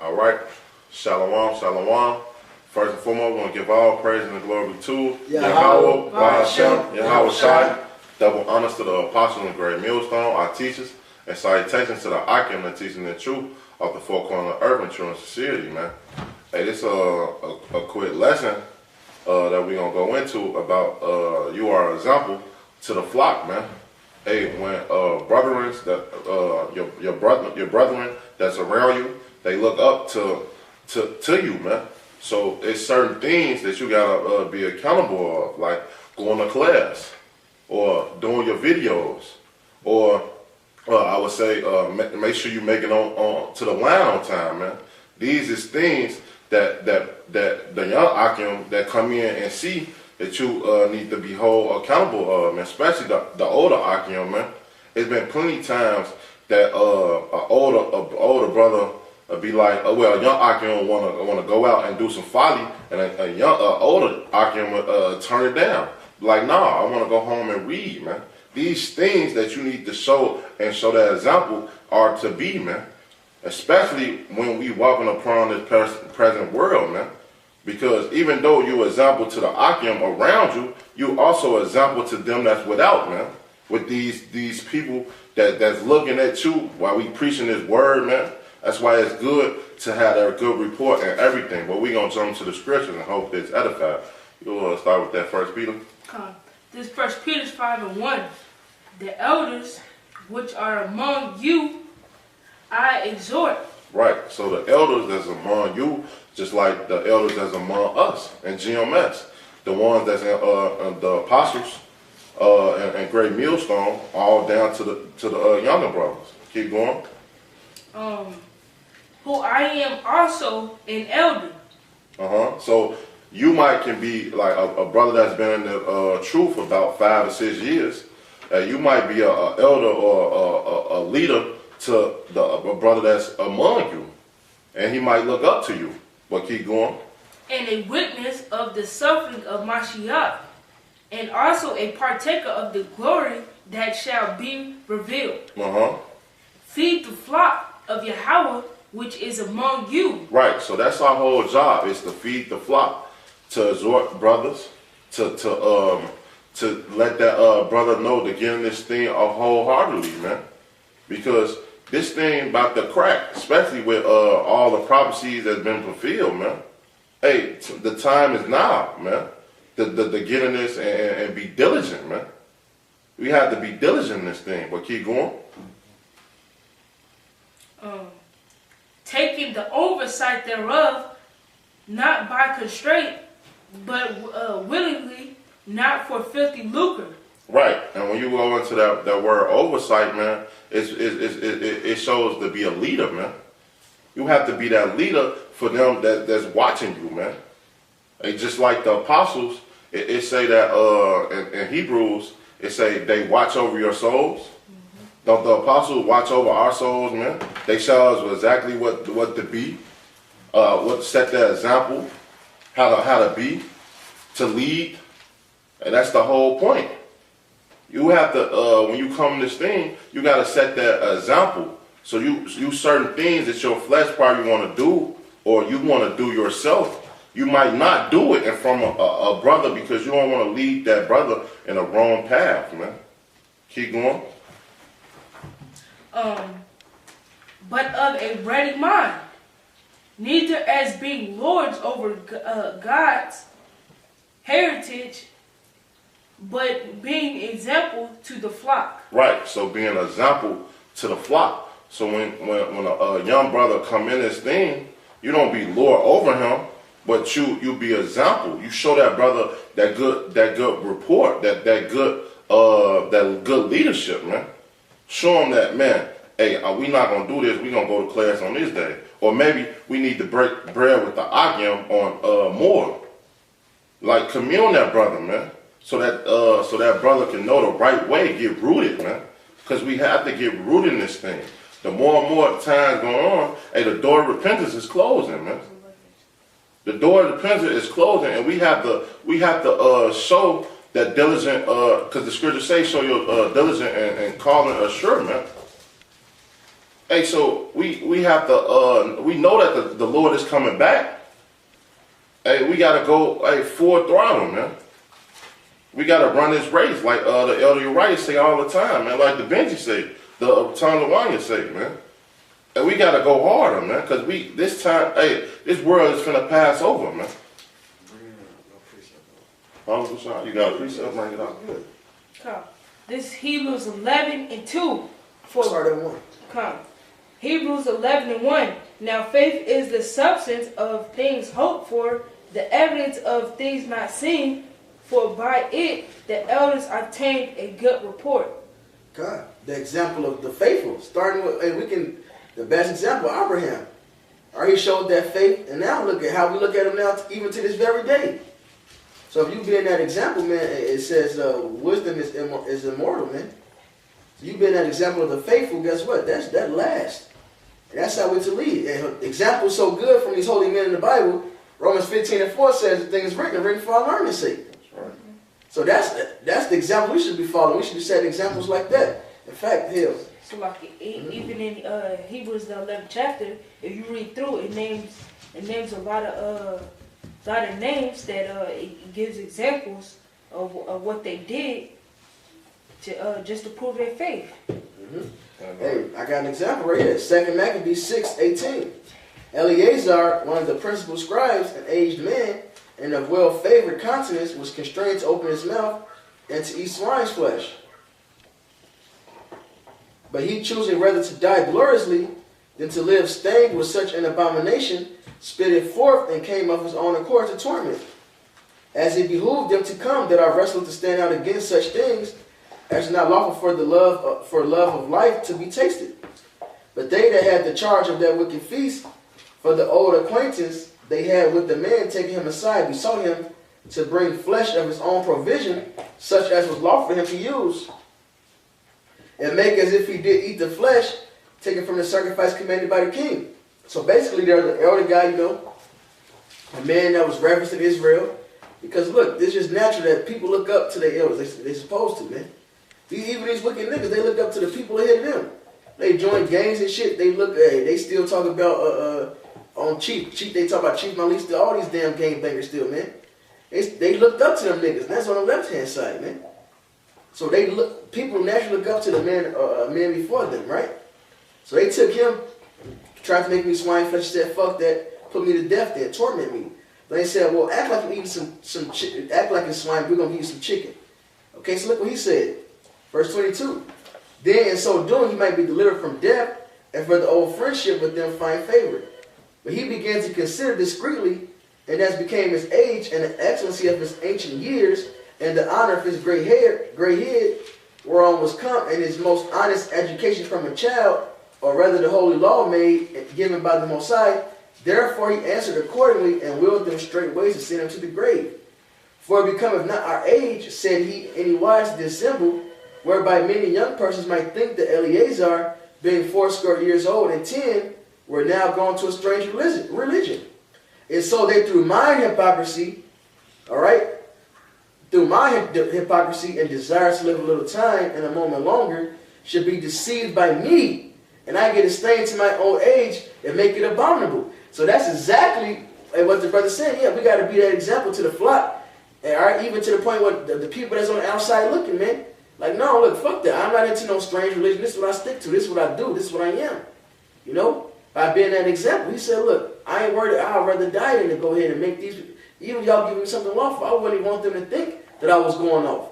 All right. Shalom, shalom. First and foremost, we want to give all praise and glory to Yahweh, Ba'ashem, Yahweh Shai. Double honors to the apostles and great millstone, our teachers, and salutations to the Akim that teaching the truth of the four corners of the earth and true and sincerity, man. Hey, this is a quick lesson that we're going to go into about you are an example to the flock, man. Hey, when brethren, your brethren that's around you, they look up to you, man. So it's certain things that you gotta be accountable of, like going to class, or doing your videos, or I would say make sure you make it on to the line on time, man. These is things that the young Akim that come in and see that you need to be held accountable of, man. Especially the older Akim, man. It's been plenty times that an older brother be like, well, a young Akim want to go out and do some folly, and a older Akim would turn it down. Like, nah, I want to go home and read, man. These things that you need to show and show that example are to be, man. Especially when we walking upon this present world, man. Because even though you're example to the Akim around you, you also example to them that's without, man. With these people that's looking at you while we preaching this word, man. That's why it's good to have a good report and everything. But we're going to jump to the scriptures and hope it's edified. You want to start with that First Peter? This First Peter 5:1. The elders which are among you, I exhort. Right. So the elders that's among you, just like the elders that's among us in GMS. The ones that's in the apostles and great millstone, all down to the younger brothers. Keep going. Who I am also an elder. So you can be like a brother that's been in the truth for about 5 or 6 years. You might be an elder or a leader to a brother that's among you, and he might look up to you. But keep going. And a witness of the suffering of Mashiach, and also a partaker of the glory that shall be revealed. Feed the flock of Yahweh which is among you. Right, so that's our whole job, is to feed the flock, to exhort brothers, to let that brother know to get in this thing wholeheartedly, man. Because this thing about to crack, especially with all the prophecies that's been fulfilled, man. Hey, the time is now, man, to get in this and be diligent, man. We have to be diligent in this thing, but keep going. Taking the oversight thereof, not by constraint, but willingly, not for filthy lucre. Right, and when you go into that word oversight, man, it shows to be a leader, man. You have to be that leader for them that's watching you, man. And just like the apostles, it say that in Hebrews, it say they watch over your souls. Don't the apostles watch over our souls, man? They show us exactly what to be, what to set that example, how to be, to lead, and that's the whole point. You have to, when you come to this thing, you got to set that example. So you certain things that your flesh probably want to do, or you want to do yourself. You might not do it in front of a brother because you don't want to lead that brother in a wrong path, man. Keep going. But of a ready mind, neither as being lords over God's heritage, but being example to the flock. Right, so being an example to the flock. So when a young brother come in this thing, you don't be lord over him, but you be example. You show that brother that good report, that good leadership, man. Show him that, man, hey, we not going to do this. We going to go to class on this day. Or maybe we need to break bread with the Akim on more. Like, commune that brother, man. So that brother can know the right way, get rooted, man. Because we have to get rooted in this thing. The more and more times going on, hey, the door of repentance is closing, man. The door of repentance is closing, and we have to show that diligent, because the scripture say show your diligent and calling assured, man. Hey, so we have to we know that the Lord is coming back. Hey, we gotta go full throttle, man. We gotta run this race like the Elder Uriah say all the time, man. Like the Benji say, the Tom Lawanya say, man. And we gotta go harder, man, because this time, this world is finna pass over, man. You got a precept, bring it out. Come. This Hebrews 11:2. Start at 1. Come. Hebrews 11:1. Now faith is the substance of things hoped for, the evidence of things not seen, for by it the elders obtained a good report. God, the example of the faithful, starting with, the best example, Abraham. He showed that faith, and now look at how we look at him now, even to this very day. So if you be in that example, man, it says wisdom is immortal, man. So you be in that example of the faithful, guess what? That lasts. And that's how we're to lead. And examples so good from these holy men in the Bible. Romans 15:4 says the thing is written for our learning's sake. That's right. So that's the example we should be following. We should be setting examples like that. In fact, hell. So like even in Hebrews the 11th chapter, if you read through it names a lot of names that it gives examples of what they did to just to prove their faith. Mm-hmm. Hey, I got an example right here. 2 Maccabees 6:18. Eleazar, one of the principal scribes, an aged man and of well-favored countenance, was constrained to open his mouth and to eat swine's flesh. But he, choosing rather to die gloriously than to live stained with such an abomination, spit it forth and came of his own accord to torment. As it behooved them to come, that I wrestled to stand out against such things, as not lawful for love of life to be tasted. But they that had the charge of that wicked feast, for the old acquaintance they had with the man, taking him aside, besought him to bring flesh of his own provision, such as was lawful for him to use, and make as if he did eat the flesh, taken from the sacrifice commanded by the king. So basically, there's an elder guy, a man that was referenced in Israel. Because look, it's just natural that people look up to their elders. They're supposed to, man. Even these wicked niggas, they look up to the people ahead of them. They join gangs and shit. They still talk about on Chief. They talk about Chief Malik, still, all these damn gangbangers still, man. They looked up to them niggas. And that's on the left-hand side, man. So people naturally look up to the man before them, right? So they took him, tried to make me swine flesh, said, fuck that, put me to death there, torment me. They said, well, act like you're eating some chicken, act like it's swine, we're going to give you some chicken. Okay, so look what he said. Verse 22. Then in so doing, he might be delivered from death, and for the old friendship with them find favor. But he began to consider discreetly, and as became his age, and the excellency of his ancient years, and the honor of his gray head, whereon was come, and his most honest education from a child, or rather the holy law made, given by the Most High. Therefore he answered accordingly, and willed them straightway to send him to the grave. For it becometh not our age, said he, any wise to dissemble, whereby many young persons might think that Eleazar, being 80 years old and 10, were now gone to a strange religion. And so they, through my hypocrisy, through my hypocrisy and desire to live a little time and a moment longer, should be deceived by me, and I get a stain to my old age and make it abominable. So that's exactly what the brother said. Yeah, we got to be that example to the flock. And even to the point where the people that's on the outside looking, man. Like, no, look, fuck that. I'm not into no strange religion. This is what I stick to. This is what I do. This is what I am. By being that example, he said, look, I ain't worried. I'd rather die than to go ahead and make these. Even y'all give me something lawful, I wouldn't even want them to think that I was going off.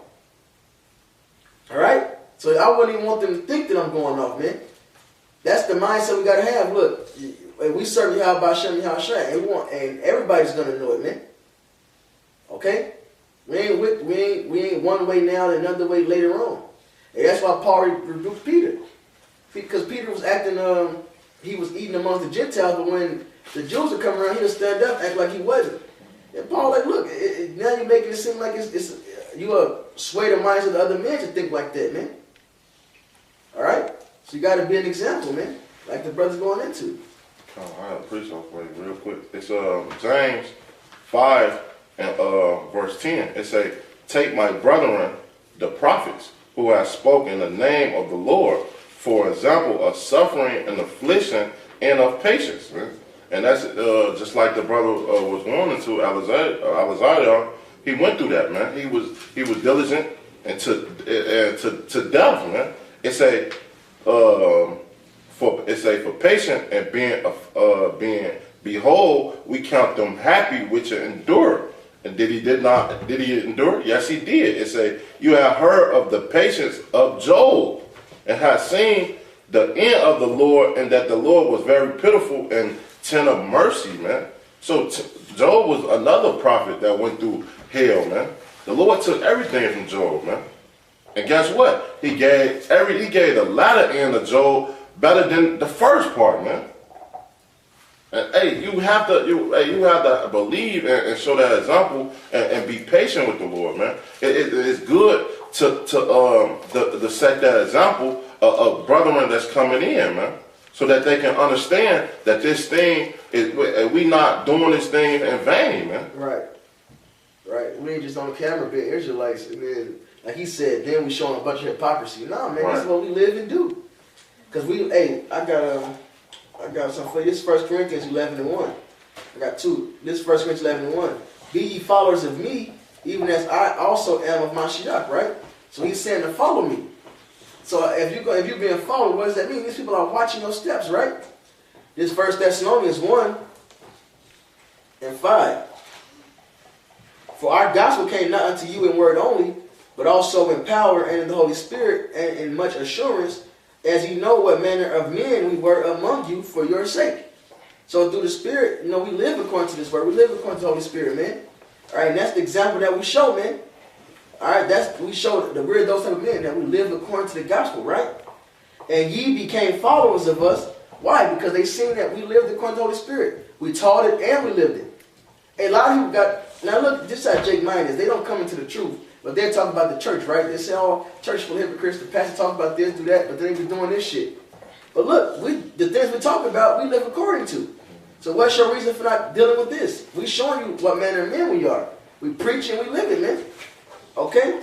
All right? So I wouldn't even want them to think that I'm going off, man. That's the mindset we got to have. Look, we serve Yahweh B'Shem Yahweh, and everybody's going to know it, man. Okay? We ain't one way now and another way later on. And that's why Paul rebuked Peter. Because Peter was acting, he was eating amongst the Gentiles, but when the Jews would come around, he would stand up, act like he wasn't. And Paul like, look, now you're making it seem like you sway the minds of the other men to think like that, man. All right? So you got to be an example, man, like the brother's going into. I appreciate it real quick. It's James 5 and verse 10. It say, take my brethren, the prophets, who have spoken the name of the Lord, for example of suffering and affliction and of patience, man. And that's just like the brother was warning to Alexander. He went through that, man. He was diligent and to death, man. It's a for patient and being behold, we count them happy which endure. And did he endure? Yes, he did. It say you have heard of the patience of Job and have seen the end of the Lord, and that the Lord was very pitiful and tender of mercy, man. So Job was another prophet that went through hell, man. The Lord took everything from Job, man. And guess what? He gave the latter end of Job better than the first part, man. And hey, you have to believe and show that example and be patient with the Lord, man. It's good to set that example of brethren that's coming in, man, so that they can understand that this thing is we not doing this thing in vain, man. Right. We ain't just on camera being Israelites, and then, like he said, then we showing a bunch of hypocrisy. Nah, man, This is what we live and do. Cause I got something for you. This is 1 Corinthians 11:1. I got two. This is 1 Corinthians 11:1. Be ye followers of me, even as I also am of Mashiach, right? So he's saying to follow me. So if you're being followed, what does that mean? These people are watching your steps, right? This 1 Thessalonians 1:5. For our gospel came not unto you in word only, but also in power and in the Holy Spirit and in much assurance, as you know what manner of men we were among you for your sake. So through the Spirit, we live according to this word. We live according to the Holy Spirit, man. All right, and that's the example that we show, man. All right, we show that we're those type of men, that we live according to the gospel, right? And ye became followers of us. Why? Because they seen that we lived according to the Holy Spirit. We taught it and we lived it. A lot of people now look, this is how Jake mind is. They don't come into the truth. But they're talking about the church, right? They say, oh, church full of hypocrites. The pastor talk about this, do that, but they be doing this shit. But look, the things we talk about, we live according to. So what's your reason for not dealing with this? We showing you what manner of men we are. We preach and we live it, man. Okay?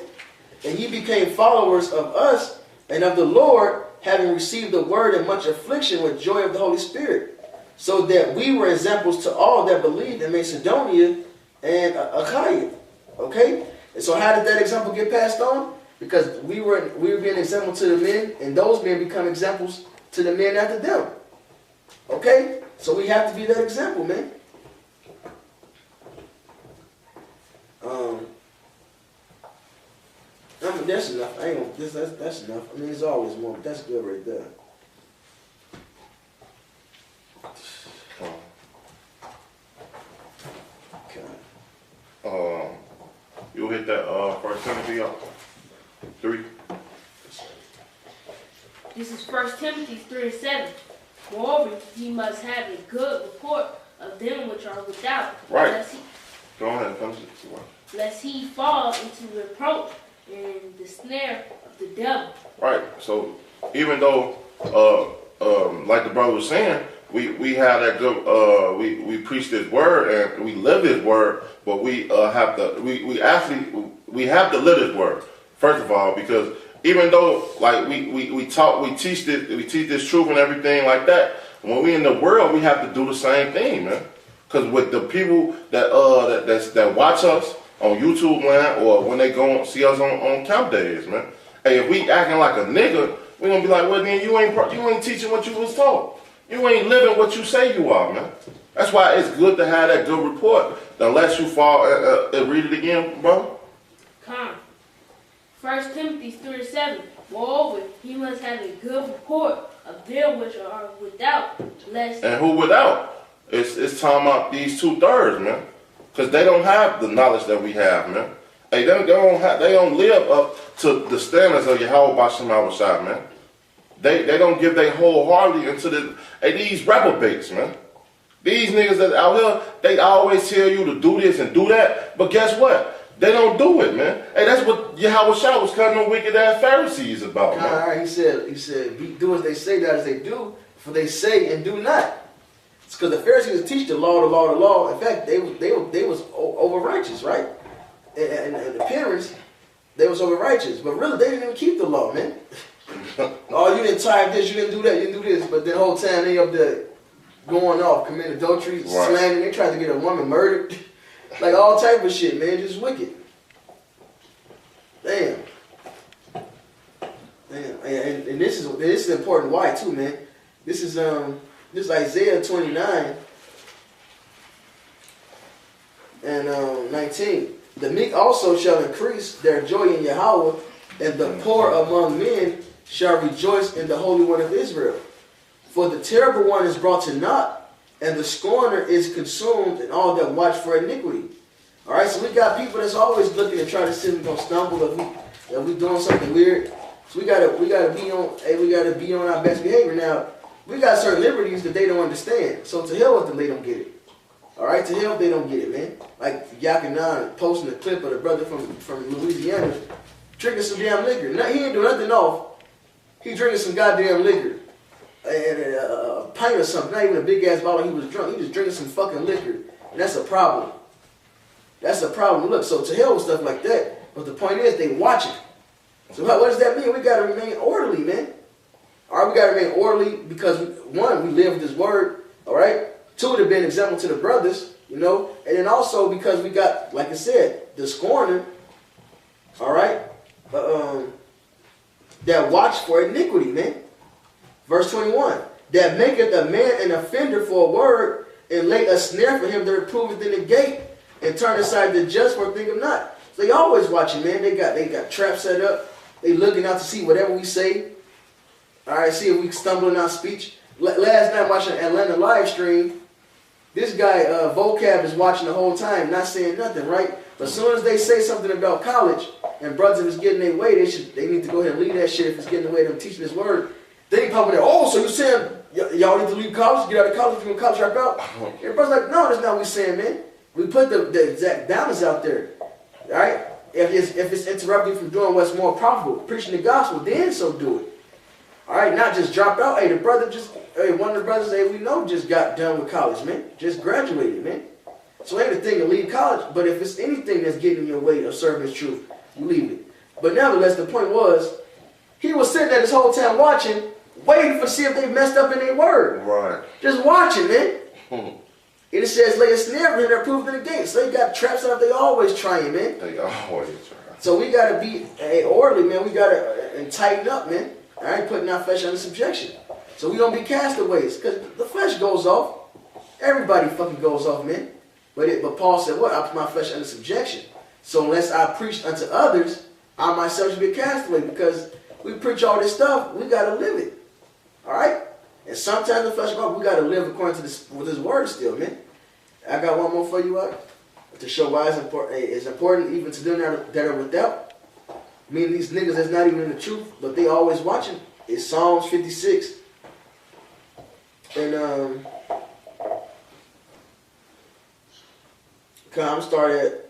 And ye became followers of us and of the Lord, having received the word in much affliction with joy of the Holy Spirit, so that we were examples to all that believed in Macedonia and Achaia. Okay? And so how did that example get passed on? Because we were being an example to the men, and those men become examples to the men after them. Okay? So we have to be that example, man. I mean, that's enough. That's enough. I mean, there's always more, but that's good right there. Okay. You'll hit that 1 Timothy 3. This is 1 Timothy 3:7. Moreover, he must have a good report of them which are without. Right. Go on and finish it. Lest he fall into reproach and the snare of the devil. Right. So even though, like the brother was saying, we have that good. We preach this word and we live this word, but we have to. We have to live this word first of all, because even though like we teach this truth and everything like that, when we in the world, we have to do the same thing, man. Because with the people that watch us on YouTube land, or when they go see us on camp days, man. Hey, if we acting like a nigga, we gonna be like, well then you ain't teaching what you was taught. You ain't living what you say you are, man. That's why it's good to have that good report. Unless you fall and read it again, bro. Come. 1 Timothy 3:7. Moreover, he must have a good report of them which are without, lest. And who without? It's talking about these 2/3, man. Because they don't have the knowledge that we have, man. Hey, they don't live up to the standards of Yahweh B'Shem Shai, man. They don't give their wholeheartedly into these reprobates, man. These niggas that out here, they always tell you to do this and do that, but guess what? They don't do it, man. Hey, that's what Yahweh Shai was cutting the wicked ass Pharisees about, man. All right, he said, do as they say, not as they do, for they say and do not. It's because the Pharisees teach the law. In fact, they was over righteous, right? And the parents, they was over righteous, but really they didn't even keep the law, man. Oh, you didn't type this, you didn't do that, you didn't do this. But the whole time they up there going off, committing adultery, slandering. They tried to get a woman murdered. Like all type of shit, man. Just wicked. Damn. Damn. And this is important. Why too, man? This is Isaiah 29 and 19. The meek also shall increase their joy in Yahweh, and the poor among men shall rejoice in the Holy One of Israel. For the terrible one is brought to naught, and the scorner is consumed, and all that watch for iniquity. All right, so we got people that's always looking to try to see if we're gonna stumble, if we doing something weird. So we gotta be on our best behavior. Now we got certain liberties that they don't understand. So to hell with them, they don't get it. All right, to hell if they don't get it, man. Like Yakanan posting a clip of the brother from Louisiana drinking some damn liquor. Now, he ain't do nothing off. He drinking some goddamn liquor. And a pint or something. Not even a big ass bottle. He was drunk. He just drinking some fucking liquor. And that's a problem. That's a problem. Look, so to hell with stuff like that. But the point is, they watching. So what does that mean? We got to remain orderly, man. All right, we got to remain orderly because, one, we live with this word. All right? Two, to be an example to the brothers, you know. And then also because we got, like I said, the scorner. All right? That watch for iniquity, man. Verse 21. That maketh a man an offender for a word, and lay a snare for him that reproveth in the gate, and turn aside the just for a thing of not. So they always watching, man. They got traps set up. They looking out to see whatever we say. All right, see if we stumble in our speech. Last night watching Atlanta live stream, this guy Vocab is watching the whole time, not saying nothing, right? But as soon as they say something about college and brothers is getting their way, they need to go ahead and leave that shit if it's getting away them teaching this word. They pop in there, oh, so you saying y'all need to leave college, get out of college, from college right out? And brother's like, no, that's not what we saying, man. We put the exact balance out there, all right? If it's interrupting you from doing what's more profitable, preaching the gospel, then so do it. All right, not just drop out. Hey, one of the brothers, hey, we know just got done with college, man. Just graduated, man. So ain't the thing to leave college, but if it's anything that's getting in your way of serving his truth, you leave it. But nevertheless, the point was, he was sitting there this whole time watching, waiting for see if they messed up in their word. Right. Just watching, man. It says, lay a snare for him that proved in the gate. So they got traps out. They always trying, man. They always trying. So we got to be orderly, man. We got to tighten up, man. All right, putting our flesh under subjection. So we don't be castaways. Because the flesh goes off. Everybody fucking goes off, man. But Paul said, what? I put my flesh under subjection. So unless I preach unto others, I myself should be a castaway. Because we preach all this stuff, we got to live it. All right? And sometimes the flesh goes off, we got to live according to this word still, man. I got one more for you, to show why it's important even to them that are without. I mean, these niggas that's not even in the truth, but they always watching. It's Psalms 56. And I'm started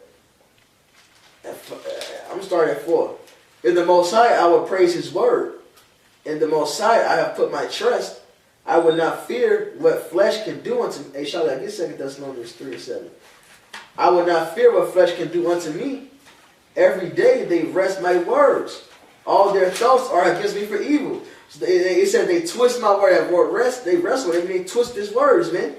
at 4. In the Most High, I will praise His word. In the Most High, I have put my trust. I will not fear what flesh can do unto me. Hey, Charlotte, get 2 Thessalonians 3:7. I will not fear what flesh can do unto me. Every day they wrest my words. All their thoughts are against me for evil. So they said they twist my word. That word rest, they wrestle with it. They twist His words, man.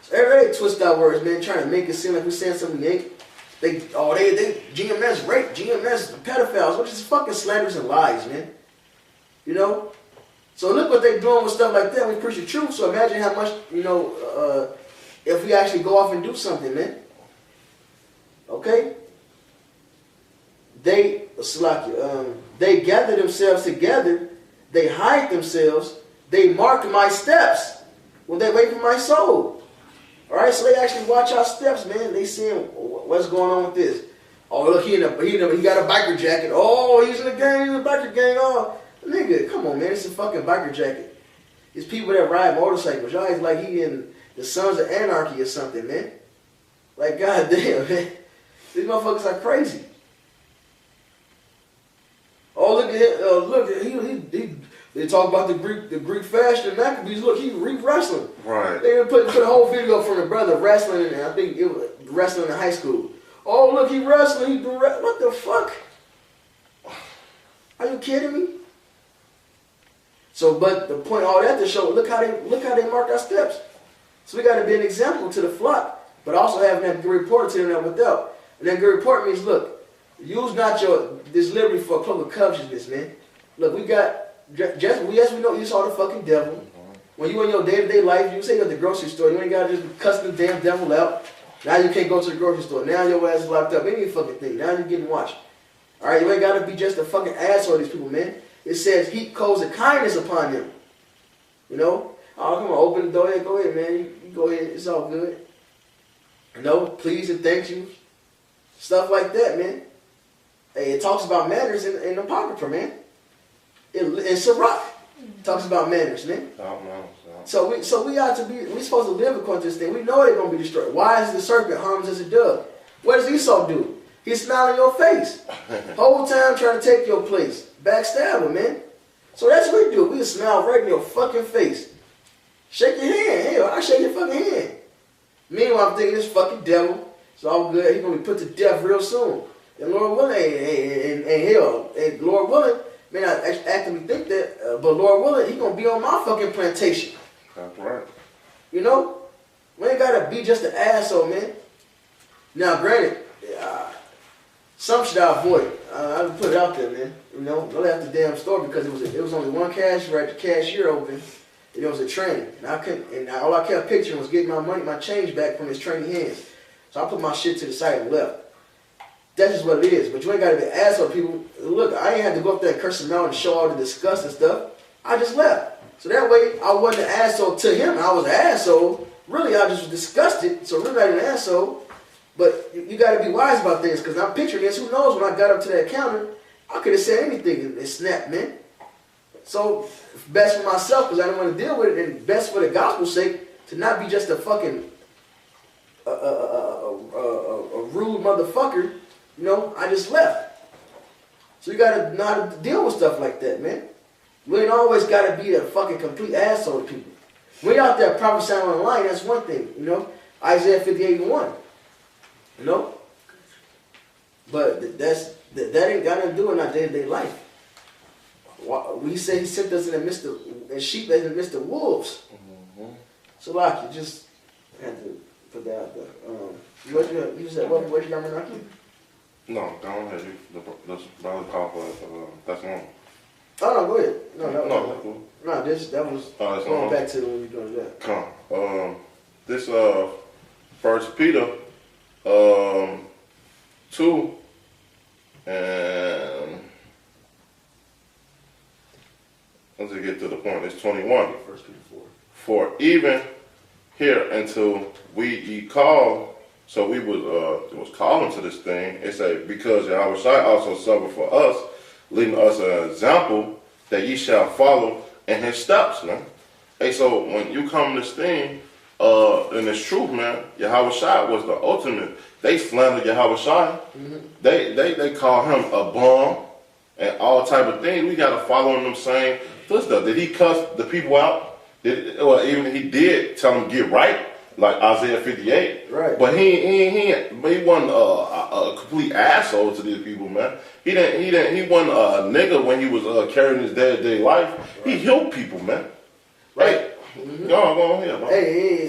So every day they twist our words, man, trying to make it seem like we're saying something we ain't. They GMS rape, GMS pedophiles, which is fucking slanders and lies, man. You know? So look what they're doing with stuff like that. We preach the truth. So imagine how much, if we actually go off and do something, man. Okay? They gather themselves together. They hide themselves. They mark my steps when they wait for my soul. All right, so they actually watch our steps, man. They seeing what's going on with this. Oh, look, he got a biker jacket. Oh, he's in the gang. He's in the biker gang. Oh, nigga, come on, man. It's a fucking biker jacket. It's people that ride motorcycles. Y'all act like he in the Sons of Anarchy or something, man. Like, goddamn, man. These motherfuckers are crazy. Oh, look at him. They talk about the Greek fashion Maccabees. Look, he wrestling. Right. They put a whole video from the brother wrestling, and I think it was wrestling in high school. Oh, look, he wrestling. What the fuck? Are you kidding me? So, but the point, all that to show, look how they mark our steps. So we got to be an example to the flock, but also having that good report to them that without. And that good report means, look, use not this liberty for a cloak of covetousness, man. Look, we got, yes, we know you saw the fucking devil. When you in your day-to-day life, you say you're at the grocery store, you ain't got to just cuss the damn devil out. Now you can't go to the grocery store. Now your ass is locked up. Any fucking thing. Now you're getting watched. All right, you ain't got to be just a fucking asshole to these people, man. It says heap coals of kindness upon them. You know? Oh, come on, open the door. Hey, go ahead, man. You go ahead. It's all good. You know? Please and thank you. Stuff like that, man. Hey, it talks about manners in the Apocrypha, man. In Sirach, it talks about manners, man. So we ought to be, we supposed to live according to this thing. We know they're going to be destroyed. Why is the serpent harmless as a dove? What does Esau do? He's smiling in your face. Whole time trying to take your place. Backstabber, man. So that's what we do. We smile right in your fucking face. Shake your hand. Hell, I shake your fucking hand. Meanwhile, I'm thinking this fucking devil, it's all good. He's going to be put to death real soon. And Lord willing, and Lord willing, may not actively think that, but Lord willing, he's going to be on my fucking plantation. That's right. You know? We ain't got to be just an asshole, man. Now, granted, some should I avoid. I would put it out there, man. You know, don't have the damn store because it was only one cashier open, and it was a train. And all I kept picturing was getting my change back from his trainee hands. So I put my shit to the side and left. That's just what it is. But you ain't got to be an asshole, people. Look, I ain't had to go up there and curse him out and show all the disgust and stuff. I just left. So that way, I wasn't an asshole to him. I was an asshole. Really, I just was disgusted. So really, not an asshole. But you got to be wise about things, because I'm picturing this. Who knows, when I got up to that counter, I could have said anything and snapped, man. So, best for myself, because I didn't want to deal with it, and best for the gospel's sake, to not be just a fucking a rude motherfucker, you know, I just left. So you got to know how to deal with stuff like that, man. You ain't always got to be a fucking complete asshole to people. When you're out there prophesying online, that's one thing, you know. Isaiah 58:1. You know? But that ain't got nothing to do in our day-to-day life. We say he sent us in the midst of sheep in the midst of wolves. Mm-hmm. So like you just had to put that out there. You said what you got, Menaki? No, don't have you. The brother called for that's one. Oh no, go ahead. No, that's cool. No, that was going back to when you doing that. Come. This 1 Peter 2 and let's get to the point. It's 21. 1 Peter 4. For even here until we ye call, so we was calling to this thing. It say because Yahushua also suffered for us, leaving us an example that ye shall follow in his steps, man. Hey, so when you come to this thing, and it's truth, man, Yahushua was the ultimate. They slandered Yahushua. Mm-hmm. They call him a bum and all type of things. We got to follow in them same footsteps. Did he cuss the people out? Even he did tell them get right, like Isaiah 58. Right. But he wasn't a complete asshole to these people, man. He wasn't a nigga when he was carrying his day-to-day life. Right. He healed people, man. Right. Hey, mm-hmm. Go on ahead, man. Hey,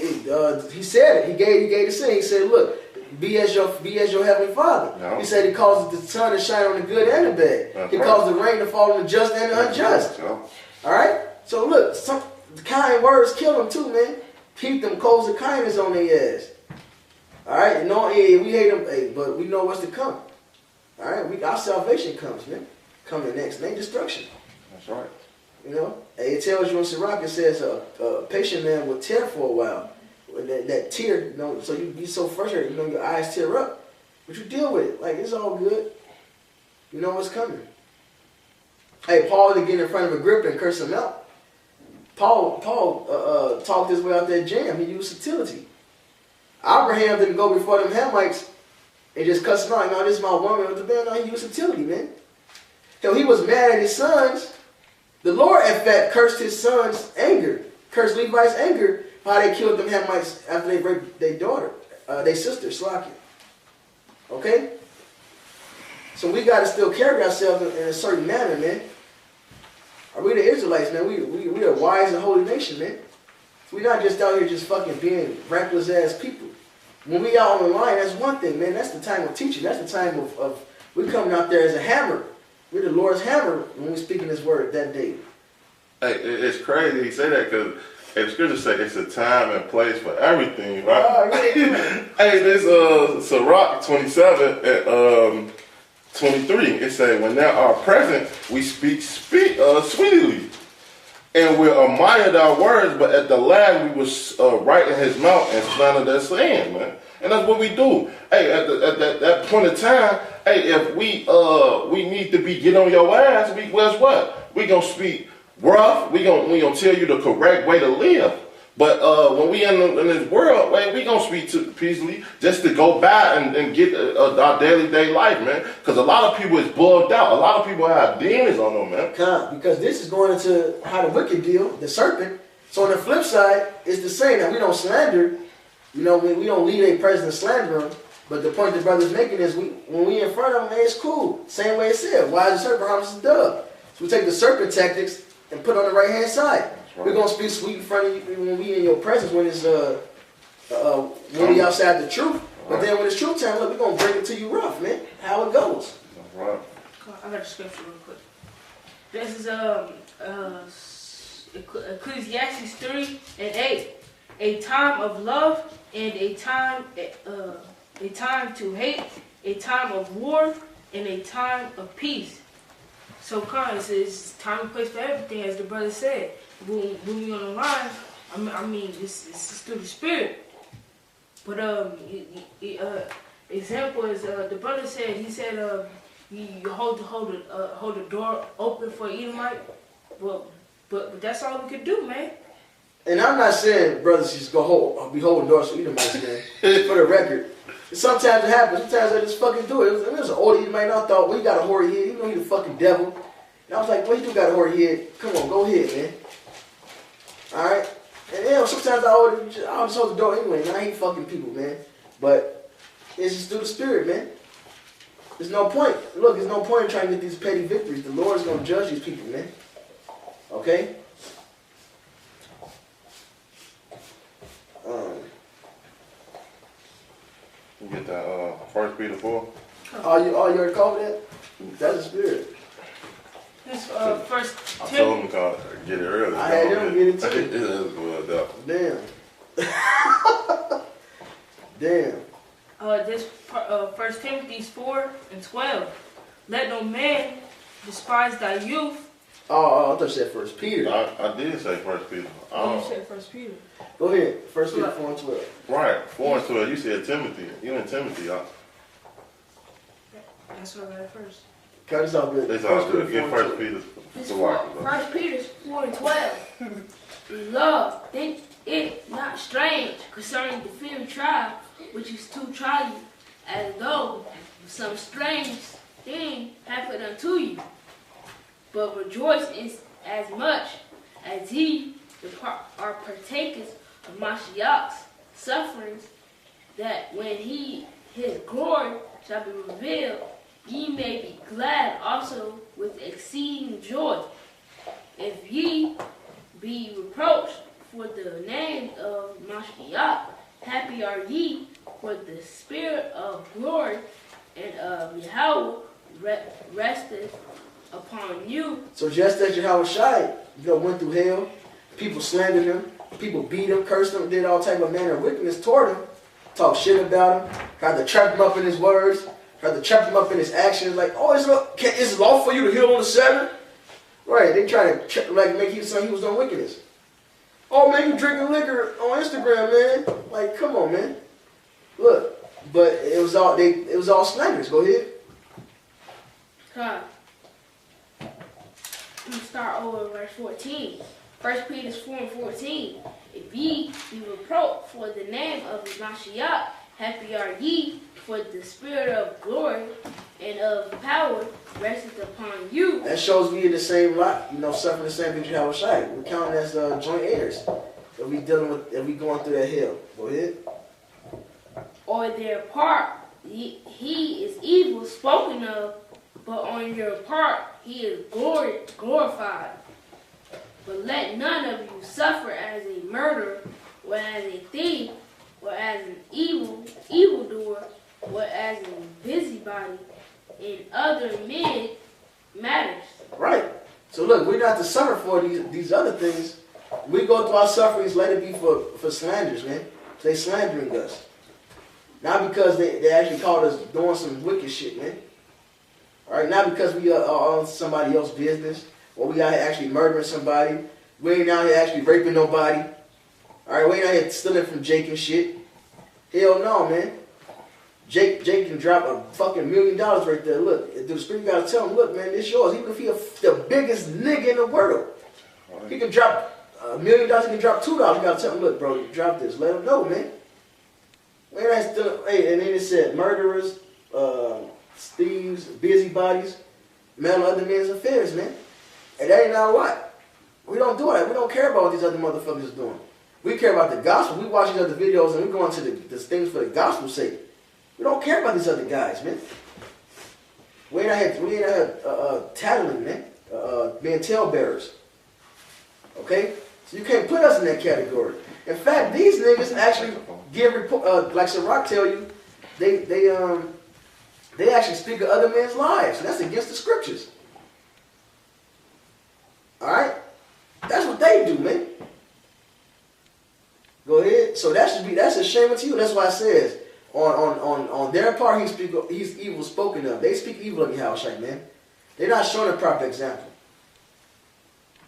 he said it. He gave the saying. He said, look, be as your heavenly Father. No. He said he causes the sun to shine on the good and the bad. That's he causes the rain to fall on the just and the unjust. No. All right? So look, some kind words kill them too, man. Keep them coals of kindness on their ass. All right? No, we hate them, but we know what's to come. All right? Our salvation comes, man. Coming next. Ain't destruction. That's right. You know? It tells you in Sirach, it says a patient man will tear for a while. That tear, you know, so you be so frustrated, you know, your eyes tear up. But you deal with it. Like, it's all good. You know what's coming. Hey, Paul didn't get in front of Agrippa and curse him out. Paul talked his way out that jam. He used subtlety. Abraham didn't go before them Hamites and just cuss him out. No, this is my woman with the band. No, he used subtlety, man. Hell, he was mad at his sons. The Lord, in fact, cursed his sons' anger. Cursed Levi's anger. How they killed them Hamites after they raped their daughter, their sister, Slakia. Okay? So we got to still carry ourselves in a certain manner, man. Are we the Israelites, man? We a wise and holy nation, man. We're not just out here just fucking being reckless ass people. When we out on the line, that's one thing, man. That's the time of teaching. That's the time of we coming out there as a hammer. We're the Lord's hammer when we speaking His word that day. Hey, it's crazy you say that because the scripture say it's a time and place for everything, right? Oh, yeah. Hey, this Sirach 27 and 23. It say when thou art present, we speak sweetly. And we'll admire thy words, but at the last we was right in his mouth and slander their saying, man. And that's what we do. Hey, at that point of time, hey, if we need to get on your ass, guess what? We gonna speak rough. We gonna tell you the correct way to live. But when we in this world, man, we gonna speak peacefully just to go by and get our day life, man. Because a lot of people is bugged out. A lot of people have demons on them, man. Because this is going into how the wicked deal, the serpent. So on the flip side, it's the same. Now we don't slander. We don't lead a person to slander them. But the point the brother's making is when we in front of them, man, it's cool. Same way it said. Why is the serpent harmless as a dove? So we take the serpent tactics and put it on the right hand side. Right. We're gonna speak sweet in front of you when we in your presence when it's when we outside the truth. But then when it's truth time, look, we're gonna bring it to you rough, man. How it goes. That's right. I got a scripture real quick. This is Ecclesiastes 3:8. A time of love and a time to hate, a time of war and a time of peace. So, cause it's time and place for everything, as the brother said. When we on the line, I mean, it's through the spirit. But example is the brother said. He said you hold the door open for Edomite. But that's all we could do, man. And I'm not saying brothers just go be holding doors for Edomites, man. For the record, sometimes it happens. Sometimes I just fucking do it. It was an old Edomite, and I thought, well, he got a hoary head. You know, he the fucking devil. And I was like, well, you do got a hoary head. Come on, go ahead, man. All right. And sometimes I'll just hold the door anyway. And I hate fucking people, man. But it's just through the spirit, man. There's no point. Look, there's no point in trying to get these petty victories. The Lord's gonna judge these people, man. Okay. You get that 1 Peter 4. You already covered that? That's the spirit. This first I told him to get it early. I had him get it too. It is well Damn. Damn. This 1 Timothy 4:12. Let no man despise thy youth. Oh, I thought you said 1 Peter. I did say 1 Peter. Oh, you said 1 Peter. Go ahead. 1 Peter 4:12. Right, 4:12. You said Timothy. You and Timothy, huh? That's what I got first. Cut us off good. It's all good. Get 1 Peter. This 1 Peter 4:12. Love, think it not strange concerning the fiery trial, which is to try you, as though some strange thing happened unto you. But rejoice as much as ye are partakers of Mashiach's sufferings, that when his glory shall be revealed, ye may be glad also with exceeding joy. If ye be reproached for the name of Mashiach, happy are ye, for the spirit of glory and of Yahweh resteth upon you. So just as Yahweh Shai, went through hell, people slandered him, people beat him, cursed him, did all type of manner of wickedness toward him, talked shit about him, tried to trap him up in his words, tried to trap him up in his actions, like, oh, is it lawful for you to heal on the Sabbath? Right, they try to make him say he was doing wickedness. Oh man, you drinking liquor on Instagram, man. Like, come on, man. Look, but it was all slanders. Go ahead. God. We start over verse 14. 1 Peter 4:14. If ye be reproached for the name of Mashiach, happy are ye, for the spirit of glory and of power resteth upon you. That shows we in the same lot, suffering the same thing Yahweh Shai. We're counting as joint heirs. If we going through that hell. Go ahead. Or their part, he is evil spoken of, but on your part he is glorified. But let none of you suffer as a murderer, or as a thief, or as an evildoer, or as a busybody in other men matters. Right. So look, we're not to suffer for these other things. We go through our sufferings, let it be for slanders, man. They slandering us. Not because they actually caught us doing some wicked shit, man. All right, not because we are on somebody else's business, or we out here actually murdering somebody. We ain't out here actually raping nobody. All right, we ain't out here stealing from Jake and shit. Hell no, man. Jake can drop a fucking $1 million right there. Look, the Spirit gotta tell him, look, man, it's yours. Even if he the biggest nigga in the world, he can drop $1 million. He can drop $2. You gotta tell him, look, bro, you drop this. Let him know, man. Hey, and then it said murderers, thieves, busybodies, meddle other men's affairs, man. And that ain't our what. We don't do that. We don't care about what these other motherfuckers are doing. We care about the gospel. We watch these other videos and we go into the things for the gospel's sake. We don't care about these other guys, man. We ain't out here tattling, man. Being talebearers. Okay? So you can't put us in that category. In fact, these niggas actually give report, like Sirach tell you, they actually speak of other men's lives, and that's against the scriptures. All right, that's what they do, man. Go ahead. So that's a shame unto you. That's why it says on their part he's evil spoken of. They speak evil of Yahushua, man. They're not showing a proper example.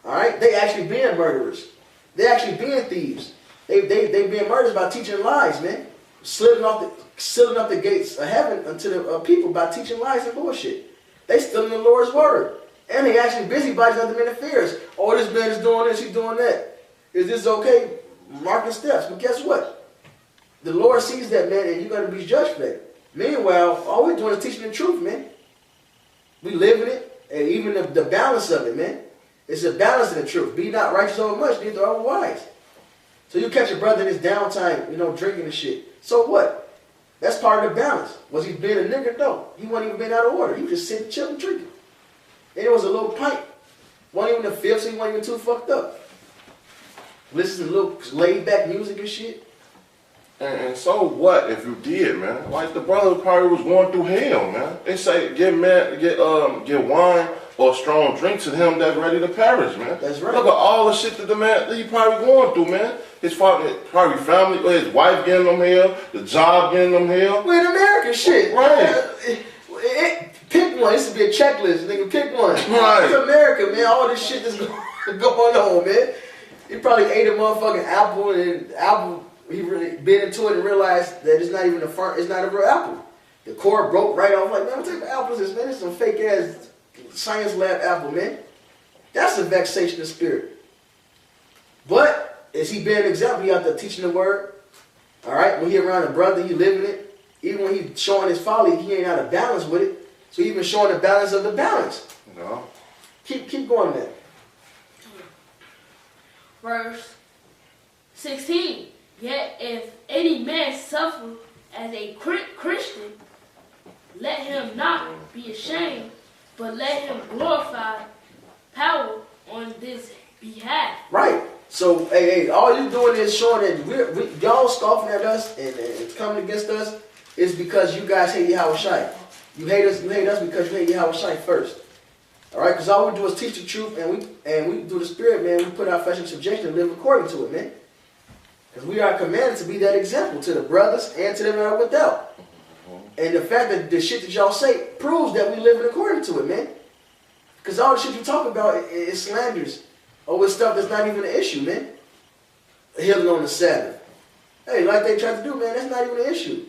All right, they actually being murderers. They actually being thieves. They being murderers by teaching lies, man. Sealing up the gates of heaven unto the people by teaching lies and bullshit. They stealing the Lord's word. And they actually busybodies other men's affairs. Oh, this man is doing this, he's doing that. Is this okay? Marking steps. But guess what? The Lord sees that, man, and you're going to be judged for that. Meanwhile, all we're doing is teaching the truth, man. We live in it, and even the balance of it, man. It's a balance in the truth. Be not righteous over much, neither over wise. So you catch your brother in his downtime, drinking and shit. So what? That's part of the balance. Was he being a nigga? No. He wasn't even being out of order. He was just sitting, chilling, drinking. And it was a little pint. Wasn't even a fifth, so he wasn't even too fucked up. Listening to little laid back music and shit. And so what if you did, man? Like the brother probably was going through hell, man. They say get wine or strong drink to him that's ready to perish, man. That's right. Look at all the shit that the man that he probably going through, man. His probably family, or his wife getting them hell, the job getting them hell. We're in America, shit. Right. Pick one. This would be a checklist, nigga. Pick one. Right. It's America, man. All this shit that's going on, man. He probably ate a motherfucking apple, and he really bit into it and realized that it's not even it's not a real apple. The core broke right off. Like, man, what type of apple is this, man? It's some fake ass science lab apple, man. That's a vexation of spirit. But is he being an example? He out there teaching the word. All right, when he around a brother, he living it. Even when he showing his folly, he ain't out of balance with it. So he even showing the balance of the balance. No. Keep going, man. Verse 16. Yet if any man suffer as a Christian, let him not be ashamed, but let him glorify power on this behalf. Right. So, hey, all you doing is showing that y'all scoffing at us and coming against us is because you guys hate Yahushua. You hate us because you hate Yahushua first. All right? Because all we do is teach the truth, and we do the spirit, man. We put our flesh in subjection and live according to it, man. Because we are commanded to be that example to the brothers and to them that are without. And the fact that the shit that y'all say proves that we live according to it, man. Because all the shit you talk about is slanders. Or with stuff that's not even an issue, man. Healing on the Sabbath. Hey, like they tried to do, man, that's not even an issue.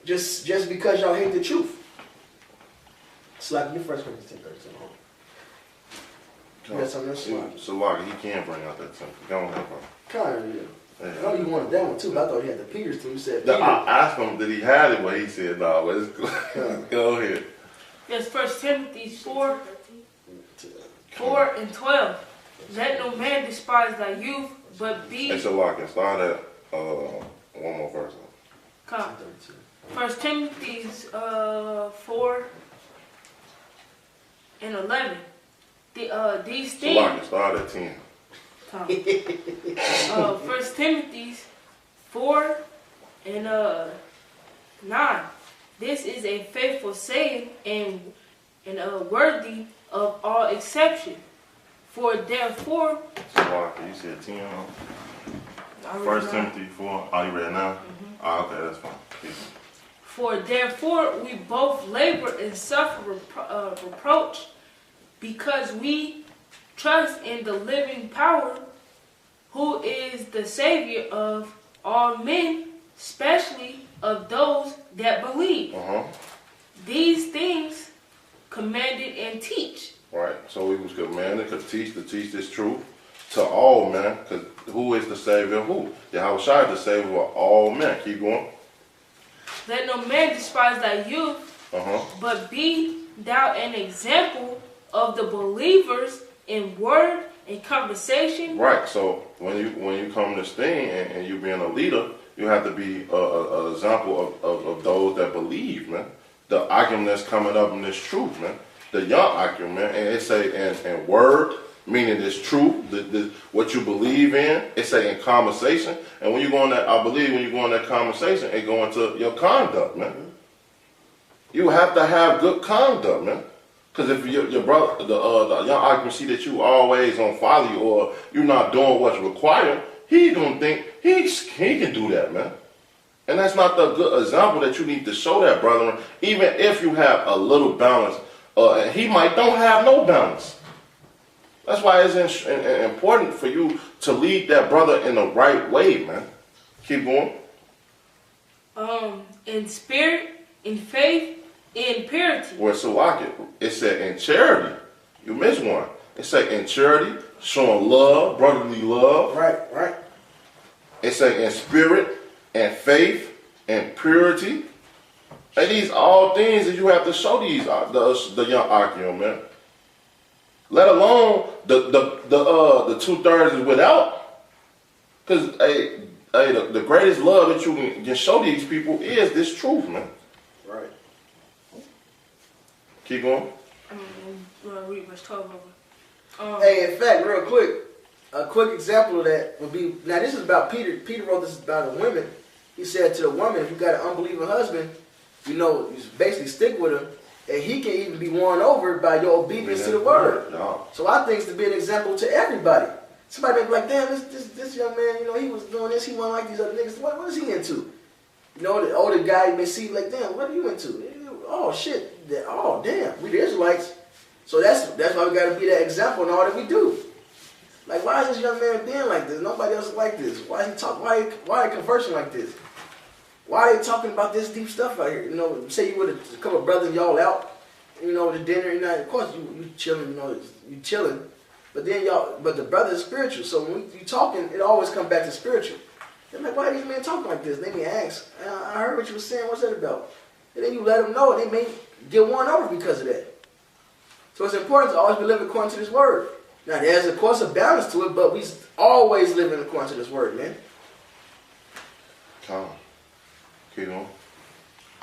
Just because y'all hate the truth. It's like your first Corinthians 10:13. You got something else? So like he can bring out that temple. Go on, bro. Kind of, yeah. I know you wanted that one too, but I thought he had the Peters too. You said Peter. I asked him did he have it, but he said no. But it's go ahead. Yes, 1 Timothy 4:12. Let no man despise thy youth, but be. Hey, so like, and start at one more verse. Come. 1 Timothy 4:11. these So things. I can start at 10. 1 Timothy 4 and 9. This is a faithful saying and worthy of all exception. For therefore, So you said 10. First Timothy 4. Oh, you read it now? Oh, okay, that's fine. Peace. For therefore we both labor and suffer reproach, because we trust in the living power, who is the Savior of all men, especially of those that believe. These things commanded and teach. Right. So we was commanded to teach this truth to all men. Because who is the Savior of who? Yahweh Shai is the Savior of all men. Keep going. Let no man despise thy youth, but be thou an example of the believers in word and conversation. Right. So when you come to this thing and you being a leader, you have to be an example of those that believe, man. The argument that's coming up in this truth, man. The young argument, and it say in word, meaning it's truth, what you believe in. It say in conversation, and when you go in that, I believe when you go in that conversation, it go into your conduct, man. You have to have good conduct, man. Because if your brother, the young argument see that you always on follow you, or you're not doing what's required, he gonna think he can do that, man. And that's not the good example that you need to show that brother. Even if you have a little balance, he might don't have no balance. That's why it's important for you to lead that brother in the right way, man. Keep going. In spirit, in faith, in purity. Well, so like it said in charity. You missed one. It said in charity, showing love, brotherly love. Right. It said in spirit, and faith, and purity. And these all things that you have to show these the young Archeon, man. Let alone the 2/3 is without. Because the greatest love that you can show these people is this truth, man. Right. Keep going. Read verse 12 over. Hey, in fact, real quick, a quick example of that would be, now this is about Peter. Peter wrote this about the women. He said to the woman, if you got an unbelieving husband, you basically stick with him, and he can even be won over by your obedience to the word. No. So I think it's to be an example to everybody. Somebody may be like, damn, this young man, he was doing this, he wasn't like these other niggas. What is he into? The older guy may see like, damn, what are you into? Oh shit, oh damn, we the Israelites. So that's why we gotta be that example in all that we do. Like, why is this young man being like this? Nobody else is like this. Why is he talking? Why are they conversing like this? Why are they talking about this deep stuff out here? Say you with a couple of brothers, y'all out, the dinner, of course you chilling, you chilling. But then but the brother is spiritual. So when you talking, it always comes back to spiritual. They're like, why are these men talking like this? They may ask, I heard what you were saying, what's that about? And then you let them know, and they may get won over because of that. So it's important to always be living according to this word. Now, there's, of course, a balance to it, but we always living according to this word, man. Keep on.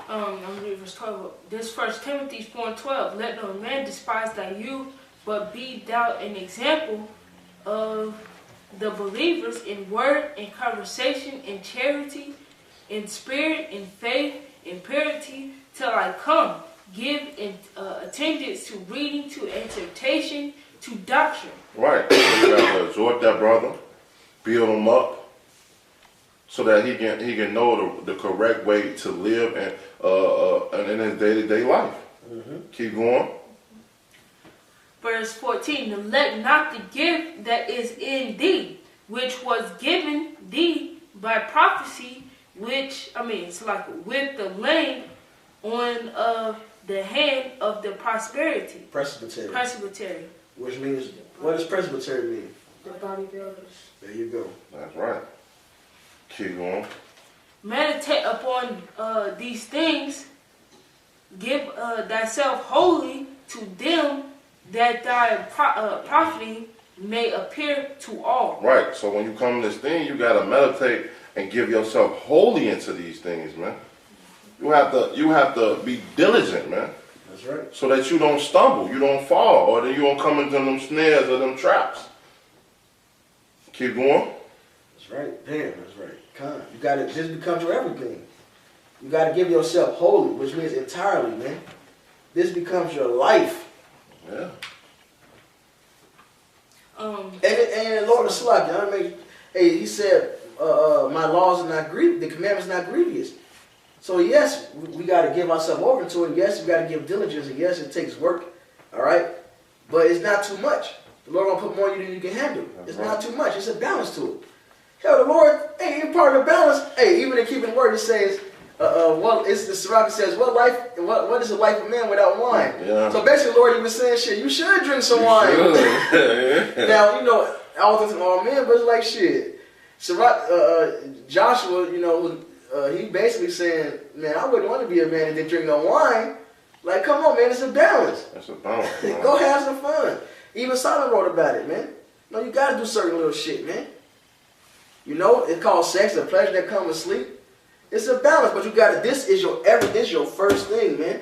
I'm reading verse 12. This 1 Timothy 4:12. Let no man despise thy youth, but be thou an example of the believers in word, in conversation, in charity, in spirit, in faith, in purity, till I come. Give attendance to reading, to exhortation, to doctrine. Right. So you have to exhort that brother, build him up, so that he can know the correct way to live and in his day-to-day life. Keep going. Verse 14. Neglect not the gift that is in thee, which was given thee by prophecy, with the laying on of the hand of the presbytery. Which means, what does presbytery mean? The body of elders. There you go. That's right. Keep going. Meditate upon these things. Give thyself wholly to them, that thy profiting may appear to all. Right. So when you come to this thing, you got to meditate and give yourself wholly into these things, man. You have to be diligent, man. That's right. So that you don't stumble, you don't fall, or that you don't come into them snares or them traps. Keep going. That's right. Damn, that's right. You gotta, this becomes your everything. You gotta give yourself wholly, which means entirely, man. This becomes your life. Yeah. And Lord of Slack, y'all make. Hey, he said, my laws are not grievous, the commandments are not grievous. So yes, we got to give ourselves over to it. Yes, we got to give diligence. And yes, it takes work. All right, but it's not too much. The Lord gonna put more in you than you can handle. It's not too much. It's a balance to it. Hell, the Lord, hey, in part of the balance. Hey, even in keeping word, it says, it's the Sirach says, what is the life of man without wine? Yeah. So basically, the Lord, he was saying, shit, you should drink some wine. Now, you know, I was thinking, oh man, but it's like shit. Sirach, Joshua, you know, he basically saying, man, I wouldn't want to be a man that didn't drink no wine. Like, come on, man, it's a balance. That's a balance. Go have some fun. Even Solomon wrote about it, man. No, you got to do certain little shit, man. You know, it's called sex, the pleasure that comes with sleep. It's a balance, but you got to, this is your first thing, man.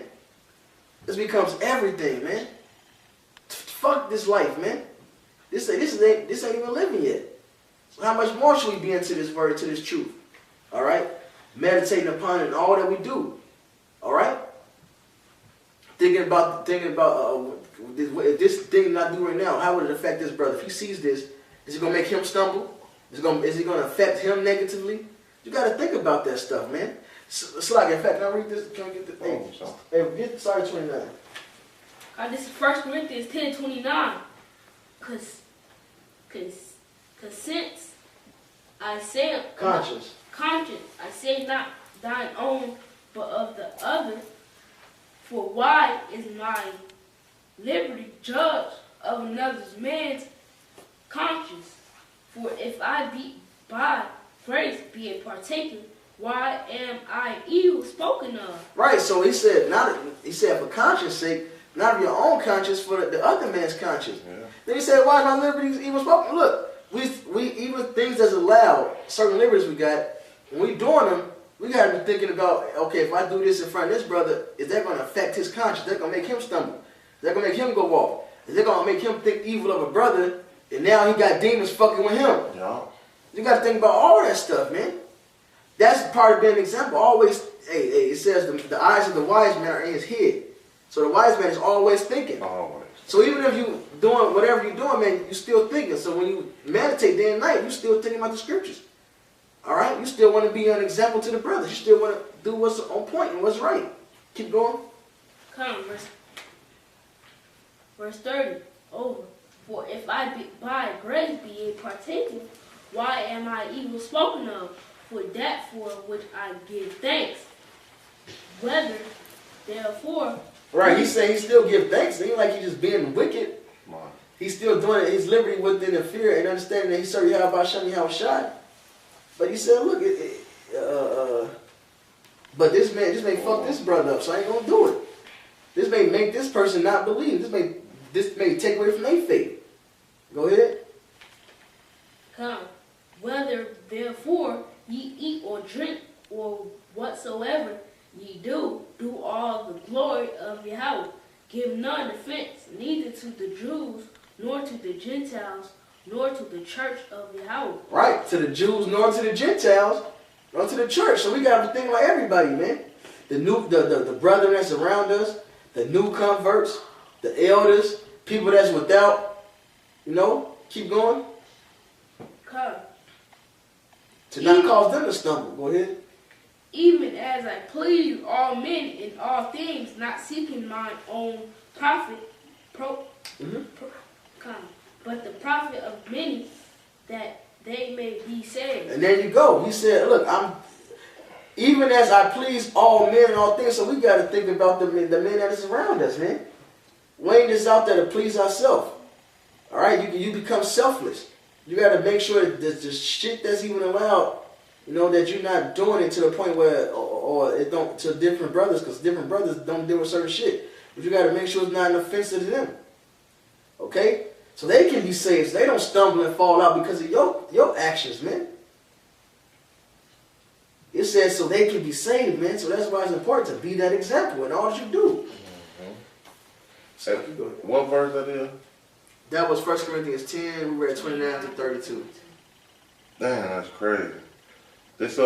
This becomes everything, man. Fuck this life, man. This ain't even living yet. So how much more should we be into this word, to this truth? All right? Meditating upon it in all that we do. All right? Thinking about this thing I do right now, how would it affect this brother? If he sees this, is it going to make him stumble? Is it going to affect him negatively? You got to think about that stuff, man. It's like, in fact, can I read this? Can I get the thing? Get Psalm 29. This is 1 Corinthians 10:29. Cause since I say conscience, I say not thine own, but of the other. For why is my liberty judged of another man's conscience? For if I be by grace be a partaker, why am I evil spoken of? Right. So he said, for conscience sake, not of your own conscience, for the other man's conscience. Yeah. Then he said, why is my liberty evil spoken? Look, we even things that's allowed, certain liberties we got, when we doing them, we got to be thinking about, okay, if I do this in front of this brother, is that going to affect his conscience? Is that going to make him stumble? Is that going to make him go off? Is that going to make him think evil of a brother, and now he got demons fucking with him? Yeah. You got to think about all that stuff, man. That's part of being an example. Always, it says the eyes of the wise man are in his head. So the wise man is always thinking. Always. So even if you doing whatever you're doing, man, you still thinking. So when you meditate day and night, you still thinking about the scriptures. All right? You still want to be an example to the brothers. You still want to do what's on point and what's right. Keep going. Come, verse 30. Over. For if I by grace be a partaker, why am I evil spoken of? For that for which I give thanks. Whether, therefore... Right, he's saying he still give thanks. It ain't like he's just being wicked. He's still doing it. His liberty within the fear and understanding that he served Yahweh Hashem Yahweh Shai. But he said, look, but this may fuck this brother up, so I ain't gonna do it. This may make this person not believe. This may take away from their faith. Go ahead. Come, whether therefore ye eat or drink or whatsoever ye do all the glory of Yahweh. Give none offense, neither to the Jews, nor to the Gentiles, nor to the church of Yahweh. Right, to the Jews, nor to the Gentiles, nor to the church. So we got to think like everybody, man. The brethren that's around us, the new converts, the elders, people that's without, you know, keep going. Come. To not cause them to stumble. Go ahead. Even as I please all men in all things, not seeking mine own profit, but the profit of many, that they may be saved. And there you go. He said, look, even as I please all men in all things, so we got to think about the men that is around us, man. We ain't just out there to please ourselves. All right? You become selfless. You got to make sure that the shit that's even allowed, you know, that you're not doing it to the point where, or it don't, to different brothers, because different brothers don't deal with certain shit. But you got to make sure it's not an offense to them. Okay? So they can be saved. So they don't stumble and fall out because of your actions, man. It says so they can be saved, man. So that's why it's important to be that example in all that you do. So you go ahead. What verse that is? That was 1 Corinthians 10. We read 29 to 32. Damn, that's crazy. This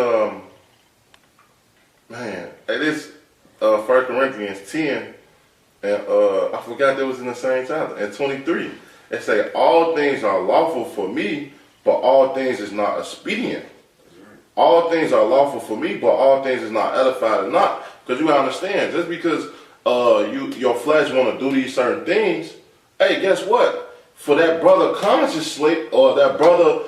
man, it is 1 Corinthians 10, and I forgot that was in the same chapter. And 23, it say all things are lawful for me, but all things is not expedient. All things are lawful for me, but all things is not edified or not. Because you understand, just because your flesh want to do these certain things, hey, guess what? For that brother consciously or that brother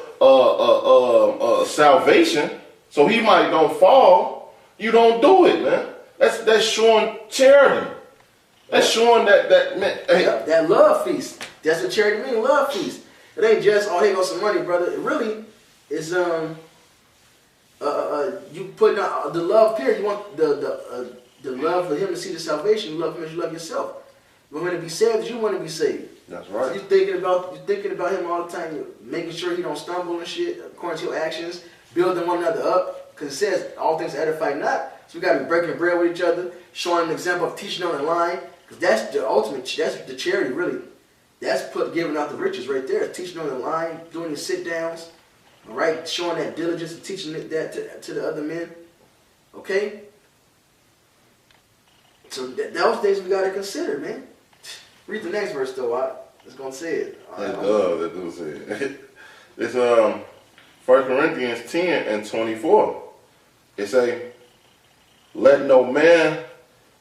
salvation, so he might don't fall, you don't do it, man. That's showing charity. That's showing that man. Hey. Yep, that love feast. That's what charity means, love feast. It ain't just, oh, here goes some money, brother. It really is you putting out the love period. You want the love for him to see the salvation. You love him as you love yourself. You want him to be saved as you want to be saved. That's right. So you're thinking about him all the time. You're making sure he don't stumble and shit according to your actions, building one another up. Because it says all things edify not. So we got to be breaking bread with each other, showing an example of teaching on the line. Because that's the ultimate. That's the charity, really. That's giving out the riches right there. Teaching on the line, doing your sit downs, all right, showing that diligence and teaching that to the other men. Okay. So those things we got to consider, man. Read the next verse, though. It's going to say it. That do say it. It's 1 Corinthians 10 and 24. It say, let no man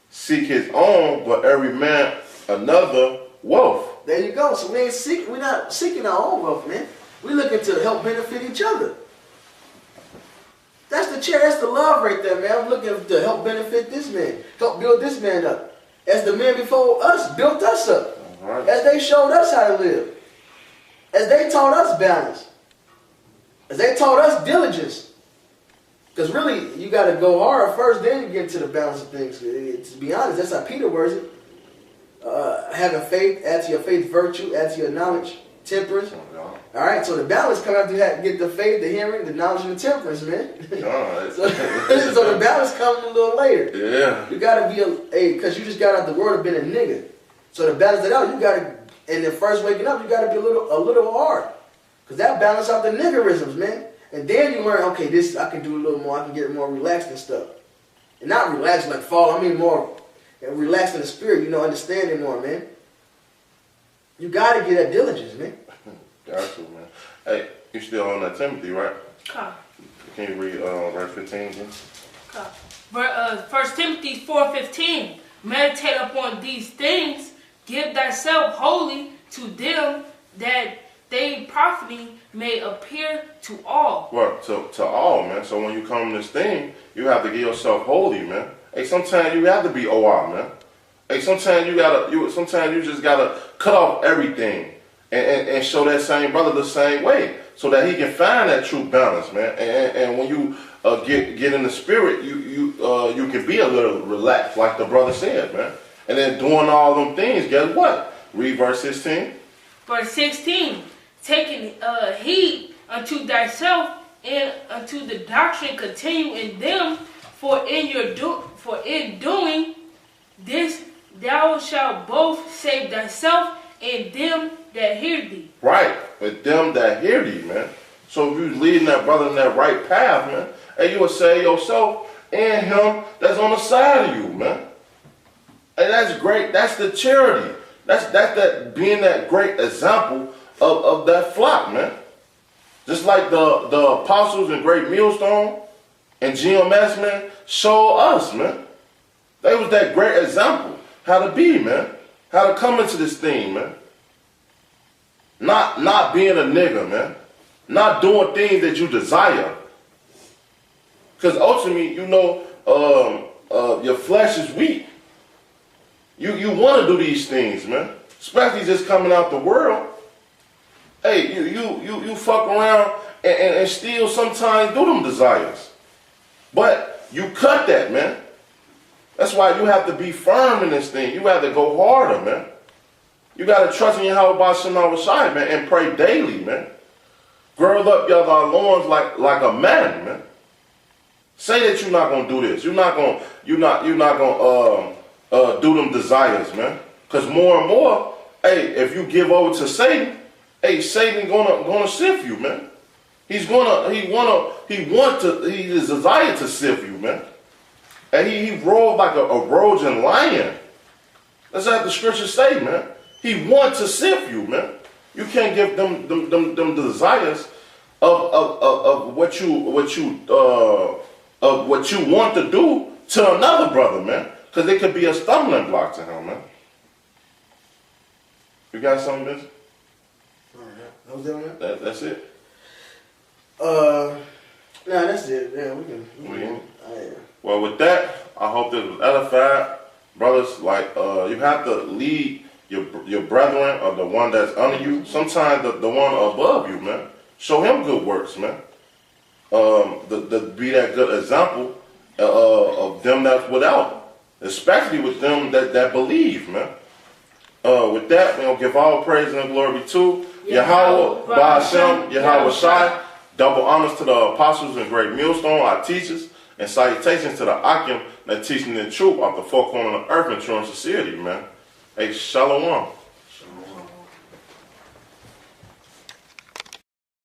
seek his own, but every man another wealth. There you go. So we're not seeking our own wealth, man. We're looking to help benefit each other. That's the love right there, man. I'm looking to help benefit this man, help build this man up. As the men before us built us up. Right. As they showed us how to live. As they taught us balance. As they taught us diligence. Because really, you got to go hard first, then you get to the balance of things. To be honest, that's how Peter words it. Having faith, add to your faith virtue, add to your knowledge, temperance. All right, so the balance comes after you get the faith, the hearing, the knowledge, and the temperance, man. so the balance comes a little later. Yeah. You got to be because you just got out the word of being a nigga. So to balance it out, you got to, and then first waking up, you got to be a little hard. Because that balance out the niggerisms, man. And then you learn, okay, this I can do a little more, I can get more relaxed and stuff. And not relaxed like fall, I mean more relaxed in the spirit, understanding more, man. You got to get that diligence, man. Got to, man. Hey, you still on that Timothy, right? Okay. Can you read verse 15 again? Okay. 1 Timothy 4:15. Meditate upon these things. Give thyself wholly to them, that they profiting may appear to all. Well, to all, man. So when you come to this thing, you have to give yourself wholly, man. Hey, sometimes you have to be OR, man. Hey, sometimes you just gotta cut off everything and show that same brother the same way, so that he can find that true balance, man. And when you get in the spirit, you can be a little relaxed, like the brother said, man. And then doing all them things, guess what? Read verse 16. Verse 16. Taking heed unto thyself and unto the doctrine, continue in them, for in doing this thou shalt both save thyself and them that hear thee. Right, with them that hear thee, man. So if you leading that brother in that right path, man, and you will save yourself and him that's on the side of you, man. And that's great. That's the charity. That's that being that great example of that flock, man. Just like the apostles in Great Millstone and GMS, man, show us, man. They was that great example how to be, man. How to come into this thing, man. Not being a nigga, man. Not doing things that you desire. Because ultimately, your flesh is weak. You want to do these things, man. Especially just coming out the world. Hey, you fuck around and still sometimes do them desires. But you cut that, man. That's why you have to be firm in this thing. You have to go harder, man. You got to trust in Yahweh Shalom Shai, man, and pray daily, man. Gird up your loins like a man, man. Say that you're not gonna do this. You're not gonna do them desires, man. Because more and more, hey, if you give over to Satan, hey, Satan gonna sift you, man. He desire to sift you, man. And he roared like a roaring lion. That's how the scriptures say, man. He wants to sift you, man. You can't give them desires of what you want to do to another brother, man. Because it could be a stumbling block to him, man. You got something, Vince? That was that? That's it. Nah, that's it. Yeah, we can. Yeah. Yeah. Well, with that, I hope this was edified. Brothers, like, you have to lead your brethren or the one that's under you. Sometimes the one above you, man. Show him good works, man. Be that good example of them that's without. Especially with them that believe, man. With that, we're going to give all praise and glory to Yahweh, Ba'ashem, Yahweh Shai. Double honors to the apostles and great millstone, our teachers, and salutations to the Akim that teaching the truth off the four corners of the earth in true and sincerity, man. Hey, shalom.